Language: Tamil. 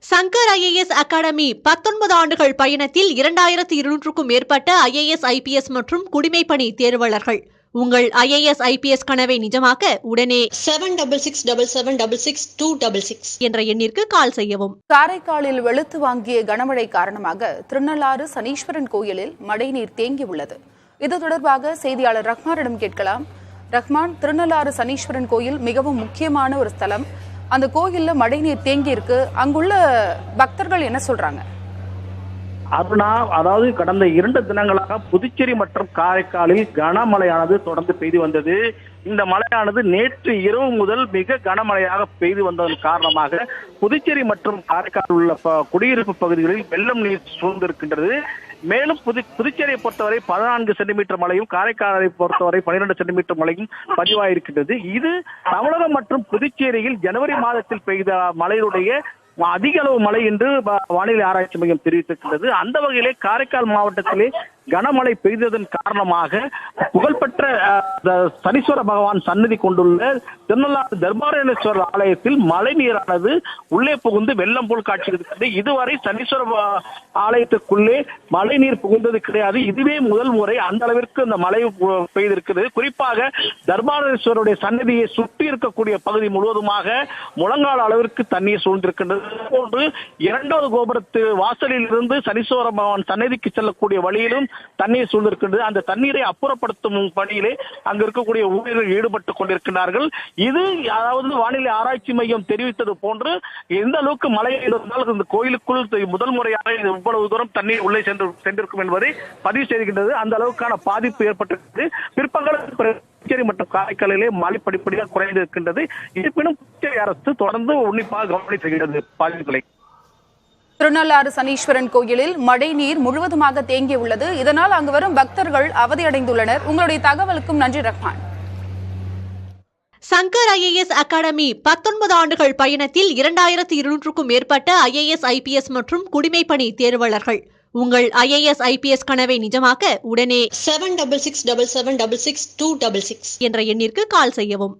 சங்கர் IAS அகாடமி 19 ஆண்டுகள் பயணத்தில் 2200க்கும் மேற்பட்ட IAS IPS மற்றும் குடிமைப்பணி தேர்வாளர்கள். உங்கள் IAS IPS கனவை நிஜமாக்க உடனே 7677666266 என்ற எண்ணிற்கு கால் செய்யவும். காரைக்காலில் வெளுத்து வாங்கிய கனமழை காரணமாக திருநள்ளாறு சனீஸ்வரன் கோயிலில் மழைநீர் தேங்கியுள்ளது. இது தொடர்பாக செய்தியாளர் ரஹ்மானிடம் கேட்கலாம். ரஹ்மான், திருநள்ளாறு சனீஸ்வரன் கோயில் மிகவும் முக்கியமான ஒரு ஸ்தலம். அந்த கோயில்ல மழைநீர் தேங்கி இருக்கு. அங்குள்ள பக்தர்கள் என்ன சொல்றாங்க? அருணா, அதாவது கடந்த 2 தினங்களாக புதுச்சேரி மற்றும் காரைக்காலில் கனமழையானது தொடர்ந்து பெய்து வந்தது. இந்த மழையானது நேற்று இரவு முதல் மிக கனமழையாக பெய்து வந்ததன் காரணமாக புதுச்சேரி மற்றும் காரைக்காலில் உள்ள குடியிருப்பு பகுதிகளில் வெள்ளம் நீர் சூழ்ந்திருக்கின்றது. மேலும் புதுச்சேரியை பொறுத்தவரை 14 சென்டிமீட்டர் மழையும், காரைக்காலை பொறுத்தவரை 12 சென்டிமீட்டர் மழையும் பதிவாயிருக்கின்றது. இது தமிழகம் மற்றும் புதுச்சேரியில் ஜனவரி மாதத்தில் பெய்த மழையுடைய அதிக அளவு மழை என்று வானிலை ஆராய்ச்சி மையம் தெரிவித்திருக்கின்றது. அந்த வகையிலே காரைக்கால் மாவட்டத்திலே கனமழை பெய்ததன் காரணமாக புகழ்பெற்ற சனீஸ்வர பகவான் சன்னதி கொண்டுள்ள திருநள்ளாறு தர்பாரண்யேஸ்வரர் ஆலயத்தில் மழை நீரானது உள்ளே புகுந்து வெள்ளம் போல் காட்சியிருக்கிறது. இதுவரை சனீஸ்வர ஆலயத்துக்குள்ளே மழை நீர் புகுந்தது கிடையாது. இதுவே முதல் முறை அந்த அளவிற்கு இந்த மழை பெய்திருக்கிறது. குறிப்பாக தர்பாரண்யேஸ்வரருடைய சன்னதியை சுற்றி இருக்கக்கூடிய பகுதி முழுவதுமாக முழங்கால் அளவிற்கு தண்ணீர் சூழ்ந்திருக்கின்றது. போன்று 2வது கோபுரத்து வாசலில் இருந்து சனீஸ்வர பகவான் சன்னதிக்கு செல்லக்கூடிய வழியிலும் தண்ணீர் சூழ்ந்திருக்கின்றது. அந்த தண்ணீரை அப்புறப்படுத்தும் பணியிலே அங்கு இருக்கக்கூடிய ஊழியர்கள் ஈடுபட்டுக் கொண்டிருக்கிறார்கள். இது அதாவது வானிலை ஆராய்ச்சி மையம் தெரிவித்தது போன்று எந்த அளவுக்கு மழை இருந்தால் இந்த கோயிலுக்குள் முதல் முறையாக இவ்வளவு தூரம் தண்ணீர் உள்ளே சென்றிருக்கும் என்பதை பதிவு செய்கின்றது. அந்த அளவுக்கான பாதிப்பு ஏற்பட்டிருக்கிறது. பிற்பகல் புதுச்சேரி மற்றும் காரைக்காலிலே மழை படிப்படியாக குறைந்திருக்கின்றது. இருப்பினும் புதுச்சேரி அரசு தொடர்ந்து உன்னிப்பாக கவனித்துகிறது பாதிப்புகளை. திருநள்ளாறு சனீஸ்வரன் கோயிலில் மழை நீர் முழுவதுமாக தேங்கியுள்ளது. இதனால் அங்கு வரும் பக்தர்கள் அவதியடைந்துள்ளனர். உங்களுடைய தகவலுக்கும் நன்றி ரஹ்மான். சங்கர் IAS அகாடமி 19 ஆண்டுகள் பயணத்தில் 2200க்கும் மேற்பட்ட IAS IPS மற்றும் குடிமைப்பணி தேர்வாளர்கள். உங்கள் IAS IPS கனவை நிஜமாக்க உடனே 7677666266 என்ற எண்ணிற்கு கால் செய்யவும்.